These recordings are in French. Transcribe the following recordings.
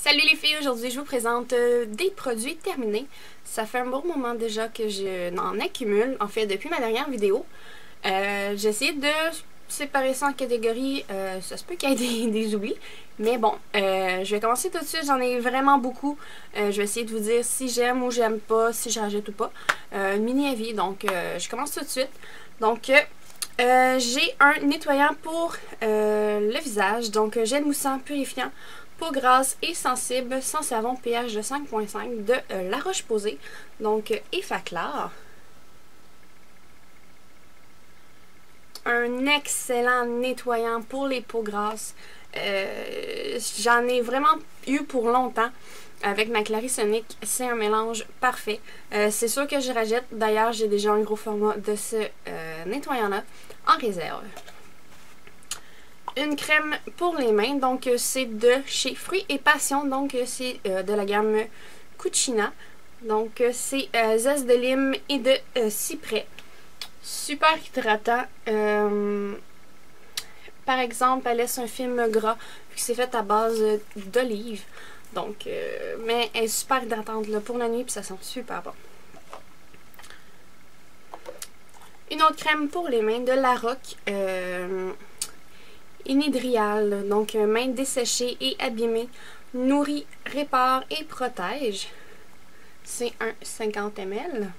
Salut les filles, aujourd'hui je vous présente des produits terminés. Ça fait un bon moment déjà que je n'en accumule, en fait depuis ma dernière vidéo. J'ai essayé de séparer ça en catégories, ça se peut qu'il y ait des oublis. Mais bon, je vais commencer tout de suite, j'en ai vraiment beaucoup. Je vais essayer de vous dire si j'aime ou j'aime pas, si je rajoute ou pas. Mini avis, donc je commence tout de suite. Donc j'ai un nettoyant pour le visage, donc gel moussant purifiant, peau grasse et sensible, sans savon, pH de 5.5 de La Roche-Posay, donc Effaclar. Un excellent nettoyant pour les peaux grasses. J'en ai vraiment eu pour longtemps avec ma Clarisonic. C'est un mélange parfait. C'est sûr que je rajoute. D'ailleurs, j'ai déjà un gros format de ce nettoyant-là en réserve. Une crème pour les mains, donc c'est de chez Fruits et Passion, donc c'est de la gamme Cucina. Donc c'est zeste de lime et de cyprès. Super hydratant. Par exemple, elle laisse un film gras, puis c'est fait à base d'olive. Donc, mais elle est super hydratante là, pour la nuit, puis ça sent super bon. Une autre crème pour les mains de La Roque. Inhydrial, donc main desséchée et abîmée, nourrit, répare et protège. C'est un 50 ml.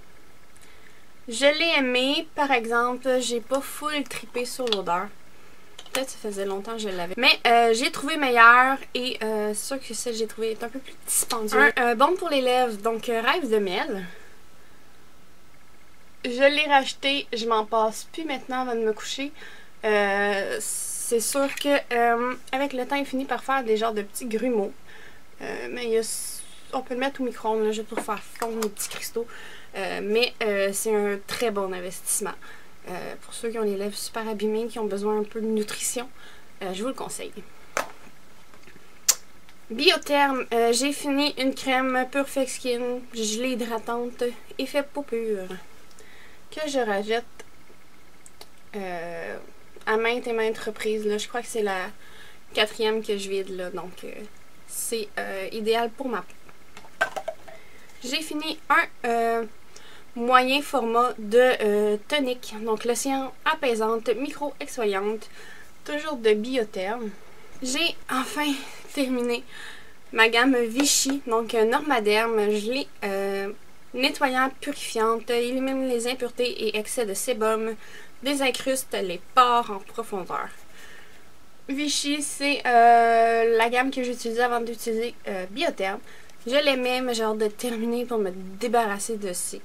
Je l'ai aimé, par exemple, j'ai pas full trippé sur l'odeur. Peut-être ça faisait longtemps que je l'avais. Mais j'ai trouvé meilleur et c'est sûr que celle que j'ai trouvé est un peu plus dispendieux. Un baume pour les lèvres, donc Rêve de miel. Je l'ai racheté, je m'en passe plus maintenant avant de me coucher. C'est sûr que avec le temps, il finit par faire des genres de petits grumeaux. Mais on peut le mettre au micro-ondes juste pour faire fondre les petits cristaux. Mais c'est un très bon investissement. Pour ceux qui ont les lèvres super abîmées, qui ont besoin un peu de nutrition, je vous le conseille. Biotherm, j'ai fini une crème Perfect Skin, gelée hydratante, effet peau pure, que je rajoute à maintes et maintes reprises. Là. Je crois que c'est la 4e que je vide, là, donc c'est idéal pour ma peau. J'ai fini un moyen format de tonique, donc l'océan apaisante, micro-exfoliante, toujours de Biotherm. J'ai enfin terminé ma gamme Vichy, donc Normaderm, gelée nettoyant, purifiante, élimine les impuretés et excès de sébum, désincruste les pores en profondeur. Vichy, c'est la gamme que j'utilisais avant d'utiliser Biotherm. Je l'aimais, mais j'ai hâte de terminer pour me débarrasser de ces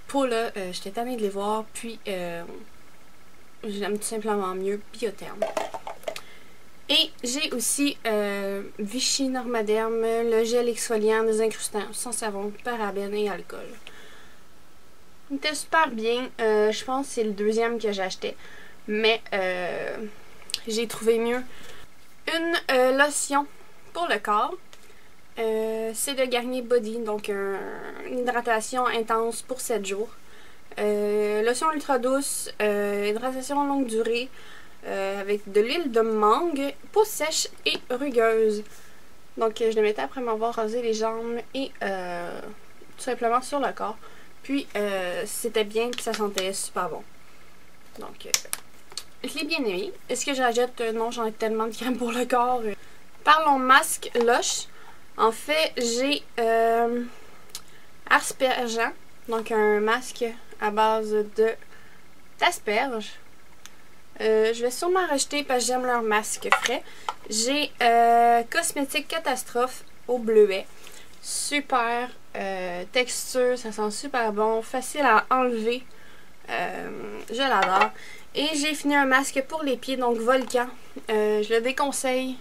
peaux-là. J'étais tannée de les voir, puis j'aime tout simplement mieux Biotherm. Et j'ai aussi Vichy Normaderm, le gel exfoliant désincrustant sans savon, parabènes et alcool. Il était super bien. Je pense que c'est le 2e que j'achetais. Mais j'ai trouvé mieux. Une lotion pour le corps. C'est de Garnier Body. Donc une hydratation intense pour 7 jours. Lotion ultra douce. Hydratation longue durée. Avec de l'huile de mangue. Peau sèche et rugueuse. Donc je le mettais après m'avoir rasé les jambes. Et tout simplement sur le corps. Puis, c'était bien, puis ça sentait super bon. Donc, je l'ai bien aimé. Est-ce que je rajoute? Non, j'en ai tellement de crème pour le corps. Parlons masque Lush. En fait, j'ai aspergeant. Donc, un masque à base d'asperges. Je vais sûrement racheter parce que j'aime leur masque frais. J'ai Cosmétique Catastrophe au bleuet. Super texture, ça sent super bon, facile à enlever, je l'adore. Et j'ai fini un masque pour les pieds, donc Volcan, je le déconseille.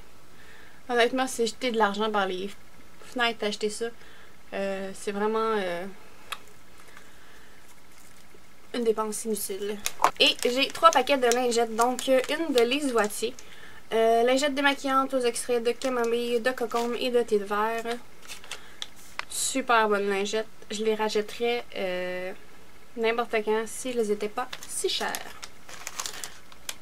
Honnêtement, c'est jeter de l'argent par les fenêtres acheter ça. C'est vraiment une dépense inutile. Et j'ai 3 paquets de lingettes, donc une de Lise Wattier, lingette démaquillante aux extraits de camomille, de cocombe et de thé de verre. Super bonne lingette. Je les rachèterais n'importe quand si elles n'étaient pas si chères.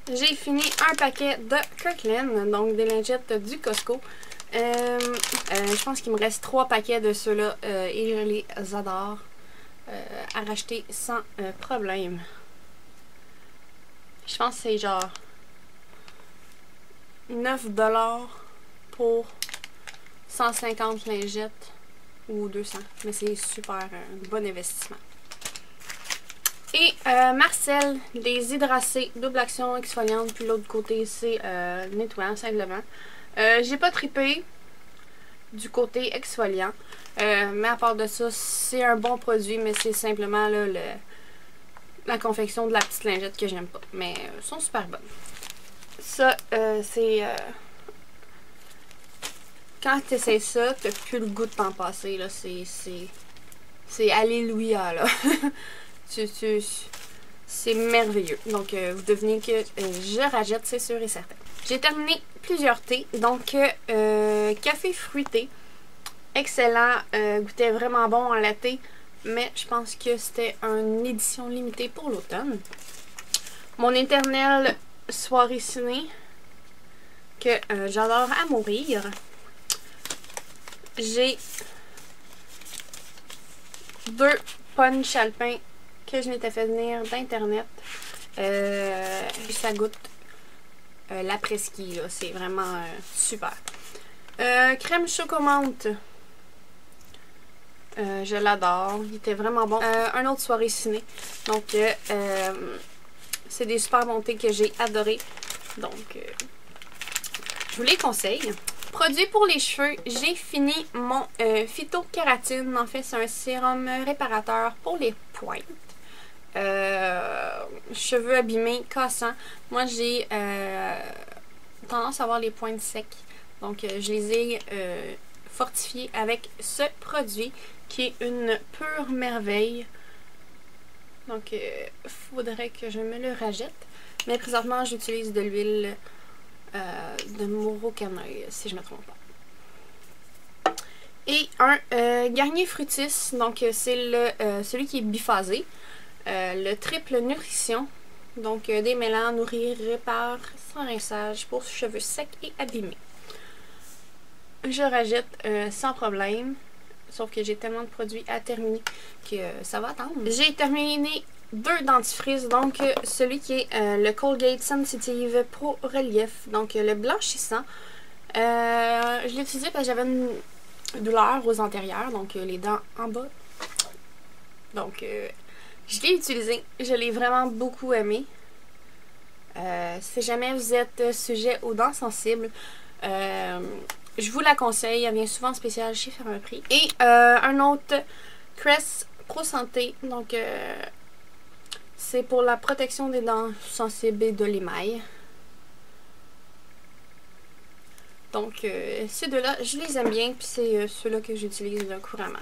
J'ai fini un paquet de Kirkland, donc des lingettes du Costco. Je je pense qu'il me reste 3 paquets de ceux-là et je les adore. À racheter sans problème. Je pense que c'est genre 9$ pour 150 lingettes ou 200. Mais c'est super un bon investissement. Et Marcel, des hydracées, double action exfoliante. Puis l'autre côté, c'est nettoyant simplement. J'ai pas trippé du côté exfoliant. Mais à part de ça, c'est un bon produit. Mais c'est simplement là, la confection de la petite lingette que j'aime pas. Mais elles sont super bonnes. Ça, c'est... quand tu essaies ça, t'as plus le goût de t'en passer. Là. C'est alléluia. Là. C'est merveilleux. Donc, vous devinez que je rachète, c'est sûr et certain. J'ai terminé plusieurs thés. Donc, café fruité. Excellent. Goûtait vraiment bon en latte. Mais je pense que c'était une édition limitée pour l'automne. Mon éternel soirée ciné. Que j'adore à mourir. J'ai 2 punch alpins que je m'étais fait venir d'internet. Ça goûte l'après-ski. C'est vraiment super. Crème chocomante. Je l'adore. Il était vraiment bon. Un autre soirée ciné. Donc, c'est des super bons thés que j'ai adorés. Donc, je vous les conseille. Produit pour les cheveux, j'ai fini mon phytokératine. En fait, c'est un sérum réparateur pour les pointes. Cheveux abîmés, cassants. Moi, j'ai tendance à avoir les pointes secs. Donc, je les ai fortifiés avec ce produit qui est une pure merveille. Donc, faudrait que je me le rachète. Mais présentement, j'utilise de l'huile de Moro Cannelle, si je ne me trompe pas. Et un Garnier Fructis, donc c'est celui qui est biphasé. Le triple nutrition, donc démêlant, nourrir, répare, sans rinçage, pour cheveux secs et abîmés. Je rachète sans problème, sauf que j'ai tellement de produits à terminer que ça va attendre. J'ai terminé 2 dentifrices, donc celui qui est le Colgate Sensitive Pro Relief, donc le blanchissant. Je l'ai utilisé parce que j'avais une douleur aux antérieures, donc les dents en bas. Donc je l'ai utilisé, je l'ai vraiment beaucoup aimé. Si jamais vous êtes sujet aux dents sensibles, je vous la conseille, elle vient souvent en spécial chez Pharmaprix. Et un autre Crest Pro Santé, donc c'est pour la protection des dents sensibles et de l'émail. Donc, ces deux-là, je les aime bien, puis c'est ceux-là que j'utilise couramment.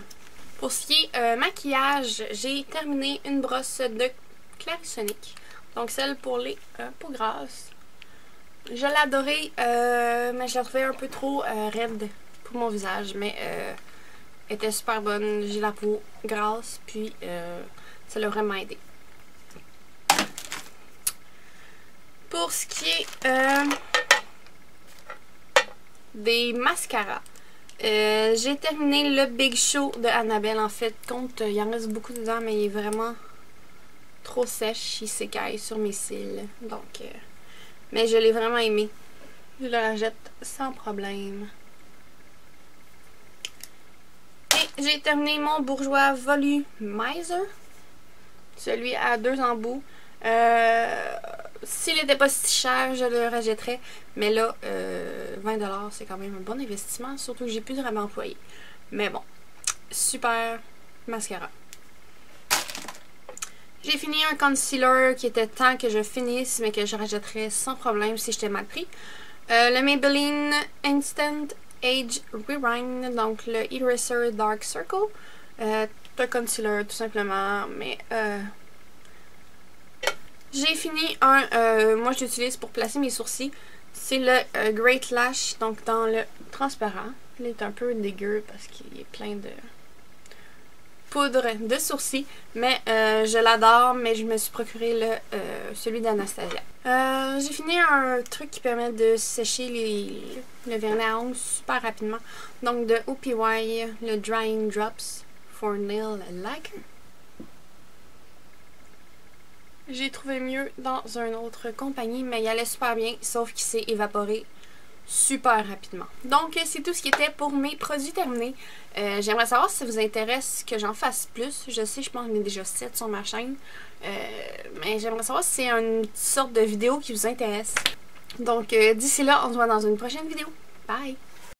Pour ce qui est maquillage, j'ai terminé une brosse de Clarisonic. Donc, celle pour les peaux grasses. Je l'ai adorée, mais je la trouvais un peu trop raide pour mon visage. Mais elle était super bonne. J'ai la peau grasse, puis ça l'a vraiment aidé. Pour ce qui est des mascaras, j'ai terminé le Big Show de Annabelle. En fait, compte, il en reste beaucoup dedans, mais il est vraiment trop sèche. Il s'écaille sur mes cils. Donc, mais je l'ai vraiment aimé. Je le rachète sans problème. Et j'ai terminé mon Bourjois Volumizer. Celui à 2 embouts. S'il n'était pas si cher, je le rachèterais. Mais là, 20$, c'est quand même un bon investissement. Surtout que j'ai plus de rabais employé. Mais bon, super mascara. J'ai fini un concealer qui était temps que je finisse, mais que je rachèterais sans problème si j'étais mal pris. Le Maybelline Instant Age Rewind, donc le Eraser Dark Circle. C'est un concealer tout simplement, mais j'ai fini un, moi je l'utilise pour placer mes sourcils. C'est le Great Lash, donc dans le transparent. Il est un peu dégueu parce qu'il est plein de poudre de sourcils, mais je l'adore, mais je me suis procuré celui d'Anastasia. J'ai fini un truc qui permet de sécher le vernis à ongles super rapidement. Donc de OPY, le Drying Drops for Nail Lacquer. J'ai trouvé mieux dans une autre compagnie, mais il allait super bien, sauf qu'il s'est évaporé super rapidement. Donc, c'est tout ce qui était pour mes produits terminés. J'aimerais savoir si ça vous intéresse que j'en fasse plus. Je sais, je pense qu'il y en a déjà 7 sur ma chaîne. Mais j'aimerais savoir si c'est une sorte de vidéo qui vous intéresse. Donc, d'ici là, on se voit dans une prochaine vidéo. Bye!